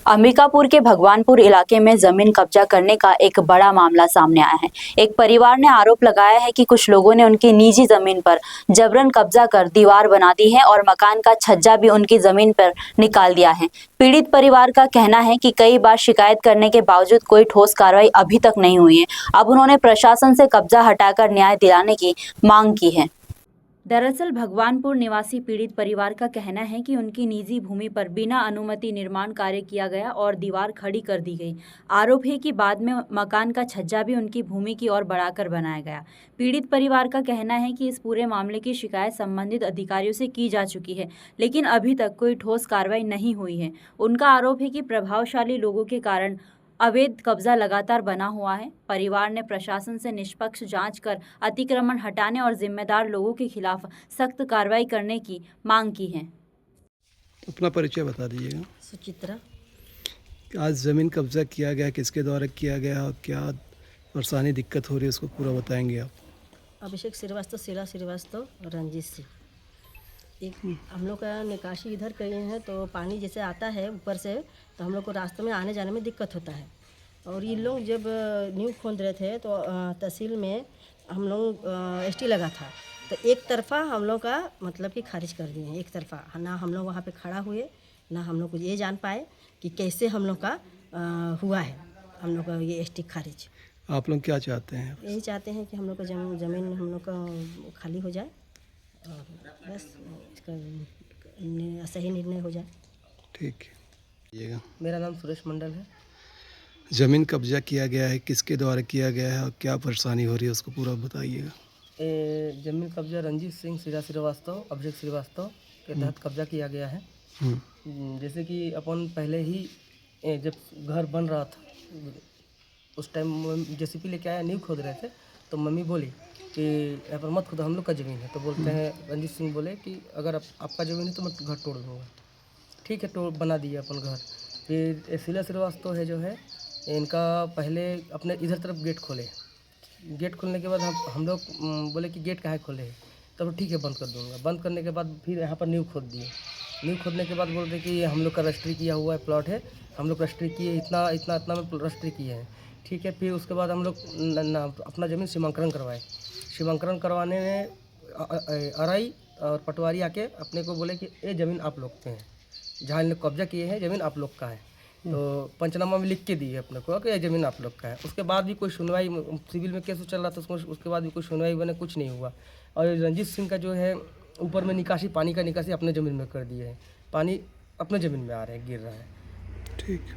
अंबिकापुर के भगवानपुर इलाके में जमीन कब्जा करने का एक बड़ा मामला सामने आया है। एक परिवार ने आरोप लगाया है कि कुछ लोगों ने उनकी निजी जमीन पर जबरन कब्जा कर दीवार बना दी है और मकान का छज्जा भी उनकी जमीन पर निकाल दिया है। पीड़ित परिवार का कहना है कि कई बार शिकायत करने के बावजूद कोई ठोस कार्रवाई अभी तक नहीं हुई है। अब उन्होंने प्रशासन से कब्जा हटाकर न्याय दिलाने की मांग की है। दरअसल भगवानपुर निवासी पीड़ित परिवार का कहना है कि उनकी निजी भूमि पर बिना अनुमति निर्माण कार्य किया गया और दीवार खड़ी कर दी गई। आरोप है कि बाद में मकान का छज्जा भी उनकी भूमि की ओर बढ़ाकर बनाया गया। पीड़ित परिवार का कहना है कि इस पूरे मामले की शिकायत संबंधित अधिकारियों से की जा चुकी है, लेकिन अभी तक कोई ठोस कार्रवाई नहीं हुई है। उनका आरोप है कि प्रभावशाली लोगों के कारण अवैध कब्जा लगातार बना हुआ है। परिवार ने प्रशासन से निष्पक्ष जांच कर अतिक्रमण हटाने और जिम्मेदार लोगों के खिलाफ सख्त कार्रवाई करने की मांग की है। अपना परिचय बता दीजिएगा। सुचित्रा। आज ज़मीन कब्जा किया गया, किसके द्वारा किया गया और क्या परेशानी दिक्कत हो रही है उसको पूरा बताएंगे आप। अभिषेक श्रीवास्तव, शीला श्रीवास्तव, रंजीत सिंह। एक हम लोग का निकासी इधर किए हैं तो पानी जैसे आता है ऊपर से तो हम लोग को रास्ते में आने जाने में दिक्कत होता है। और ये लोग जब न्यू खोद रहे थे तो तहसील में हम लोग एसटी लगा था तो एक तरफा हम लोग का मतलब कि खारिज कर दिए हैं। एक तरफा ना हम लोग वहाँ पे खड़ा हुए, ना हम लोग को ये जान पाए कि कैसे हम लोग का हुआ है हम लोग का ये एसटी खारिज। आप लोग क्या चाहते हैं? यही चाहते हैं कि हम लोग का ज़मीन हम लोग का खाली हो जाए और बस इसका सही निर्णय हो जाए। ठीक है। मेरा नाम सुरेश मंडल है। ज़मीन कब्जा किया गया है, किसके द्वारा किया गया है और क्या परेशानी हो रही है उसको पूरा बताइएगा। ज़मीन कब्जा रंजीत सिंह, शीला श्रीवास्तव, अभिषेक श्रीवास्तव के तहत कब्जा किया गया है। जैसे कि अपन पहले ही जब घर बन रहा था उस टाइम जेसीबी लेके आया, नींव खोद रहे थे तो मम्मी बोली कि यहाँ पर मत खुदा, हम लोग का ज़मीन है। तो बोलते हैं रंजीत सिंह बोले कि अगर आपका ज़मीन है तो मैं घर तोड़ दूँगा। ठीक है, तोड़ बना दिया अपन घर। फिर शीला श्रीवास्तव है जो है, इनका पहले अपने इधर तरफ गेट खोले। गेट खोलने के बाद हम लोग बोले कि गेट काहे खोले, तब ठीक है बंद कर दूँगा। बंद करने के बाद फिर यहाँ पर नींव खोद दिए। नींव खोदने के बाद बोलते कि हम लोग का रजिस्ट्री किया हुआ है प्लॉट है, हम लोग रजिस्ट्री किए, इतना इतना इतना में रजिस्ट्री किए हैं। ठीक है, फिर उसके बाद हम लोग अपना ज़मीन सीमांकन करवाए। सीमांकन करवाने में आरआई और पटवारी आके अपने को बोले कि ये ज़मीन आप लोग के हैं, जहाँ इन लोग कब्जा किए हैं ज़मीन आप लोग का है। तो पंचनामा में लिख के दिए अपने को कि ये ज़मीन आप लोग का है। उसके बाद भी कोई सुनवाई, सिविल में केस चल रहा था उसके बाद भी कोई सुनवाई बने कुछ नहीं हुआ। और रंजीत सिंह का जो है ऊपर में निकासी, पानी का निकासी अपने ज़मीन में कर दिए हैं। पानी अपने ज़मीन में आ रहा है, गिर रहा है। ठीक।